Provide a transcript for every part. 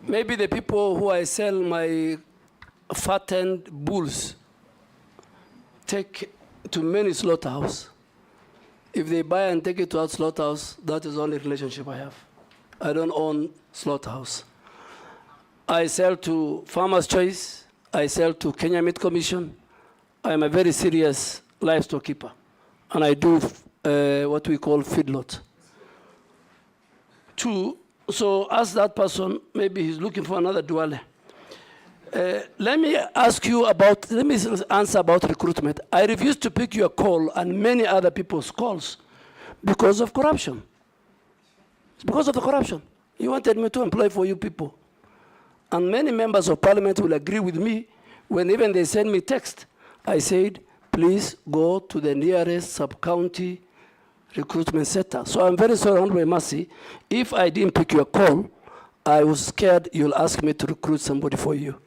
Maybe the people who I sell my fattened bulls take to many slaughterhouse. If they buy and take it to our slaughterhouse, that is the only relationship I have. I don't own slaughterhouse. I sell to Farmers Choice. I sell to Kenya Meat Commission. I'm a very serious livestock keeper. And I do what we call feedlot. So ask that person, maybe he's looking for another Duale. Let me answer about recruitment. I refuse to pick your call and many other people's calls because of corruption. It's because of the corruption. You wanted me to employ for you people. And many members of parliament will agree with me when even they send me text. I said, please go to the nearest sub-county recruitment center. So I'm very sorry, Honorable Mercy, if I didn't pick your call, I was scared you'll ask me to recruit somebody for you.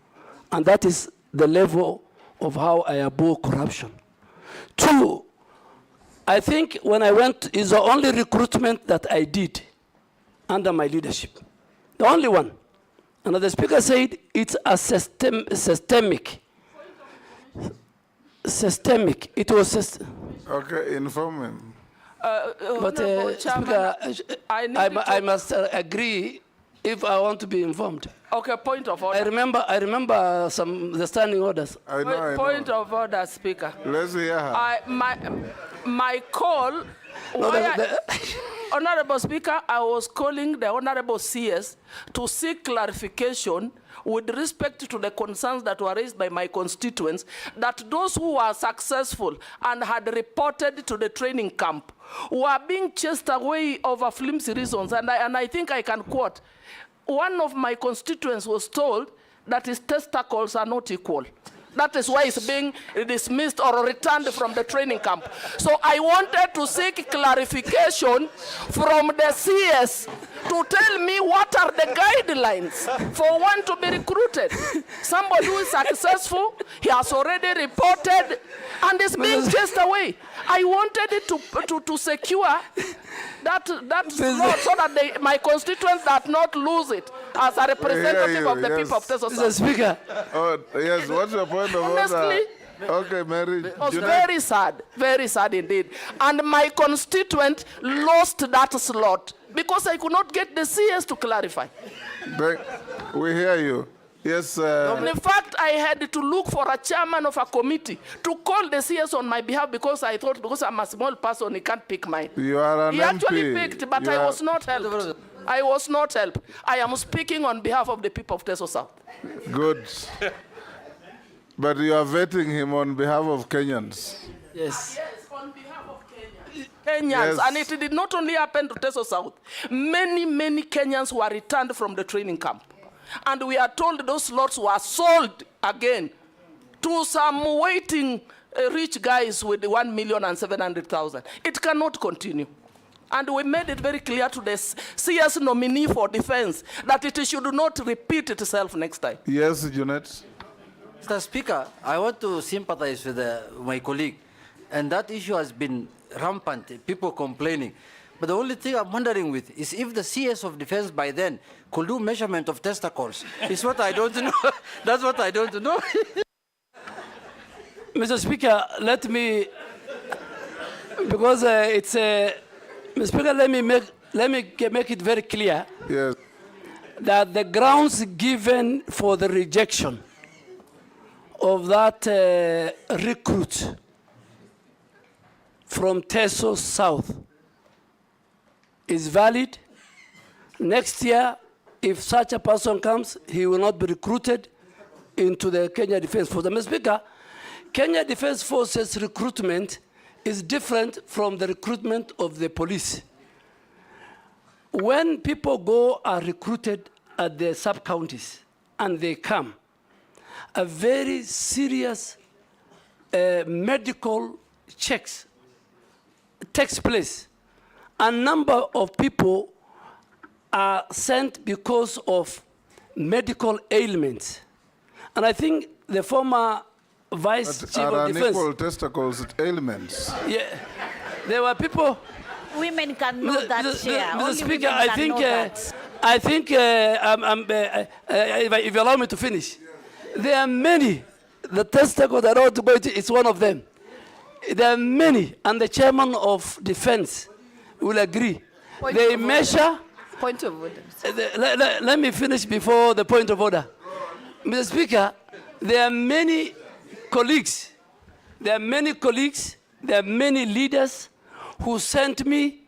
And that is the level of how I abhor corruption. 2, I think when I went, is the only recruitment that I did under my leadership. The only one. And the speaker said it's a systemic. Systemic. It was Okay, inform him. But Speaker, I must agree if I want to be informed. Okay, point of order. I remember the standing orders. I know. Point of order, Speaker. Let's hear her. My call. Honorable Speaker, I was calling the Honorable CS to seek clarification with respect to the concerns that were raised by my constituents, that those who were successful and had reported to the training camp were being chased away over flimsy reasons. And I think I can quote, one of my constituents was told that his testicles are not equal. That is why it's being dismissed or returned from the training camp. So I wanted to seek clarification from the CS to tell me what are the guidelines for one to be recruited. Somebody who is successful, he has already reported and is being chased away. I wanted it to secure that slot so that my constituents does not lose it as a representative of the people of Teso South. Mr. Speaker. Oh, yes, what's your point of Honestly, order? Okay, Mary. It was very sad indeed. And my constituent lost that slot because I could not get the CS to clarify. We hear you. Yes. In fact, I had to look for a chairman of a committee to call the CS on my behalf because I thought, because I'm a small person, he can't pick mine. You are an He MP. actually picked, but I was not helped. I was not helped. I am speaking on behalf of the people of Teso South. Good. But you are vetting him on behalf of Kenyans. Yes. Yes, on behalf of Kenyans. Yes. And it did not only happen to Teso South. Many Kenyans were returned from the training camp. And we are told those slots were sold again to some waiting rich guys with 1,700,000. It cannot continue. And we made it very clear to the CS nominee for defense that it should not repeat itself next time. Yes, Junet. Mr. Speaker, I want to sympathize with my colleague. And that issue has been rampant, people complaining. But the only thing I'm wondering with is if the CS of Defense by then could do measurement of testicles. It's what I don't know. That's what I don't know. Mr. Speaker, let me, because it's a, Mr. Speaker, let me make it very clear. Yes. That the grounds given for the rejection of that recruit from Teso South is valid. Next year, if such a person comes, he will not be recruited into the Kenya Defense Force. Mr. Speaker, Kenya Defense Forces recruitment is different from the recruitment of the police. When people go are recruited at the sub-counties and they come, a very serious medical checks takes place. A number of people are sent because of medical ailments. And I think the former Vice Chief of Defense... unequal testicles ailments. Yeah, there were people... Women can know that, Chair. Mr. Speaker, I think I think, if you allow me to finish, there are many. The testicle that I want to go into is one of them. There are many, and the chairman of defense will agree. They measure. Point of order. Let me finish before the point of order. Mr. Speaker, there are many colleagues. There are many colleagues. There are many leaders who sent me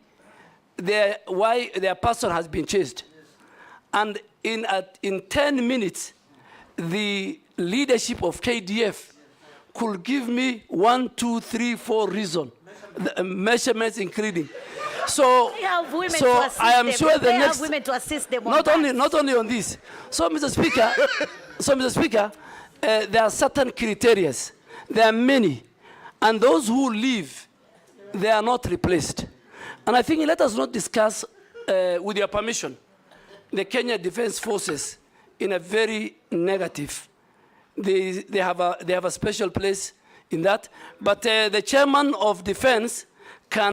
why their person has been chased. And in 10 minutes, the leadership of KDF could give me 1, 2, 3, 4 reasons, measurements including. So, I am sure the next. Have women to assist them. Not only on this. So, Mr. Speaker, there are certain criteria. There are many, and those who leave, they are not replaced. And I think let us not discuss, with your permission, the Kenya Defense Forces in a very negative. They have a special place in that. But the chairman of defense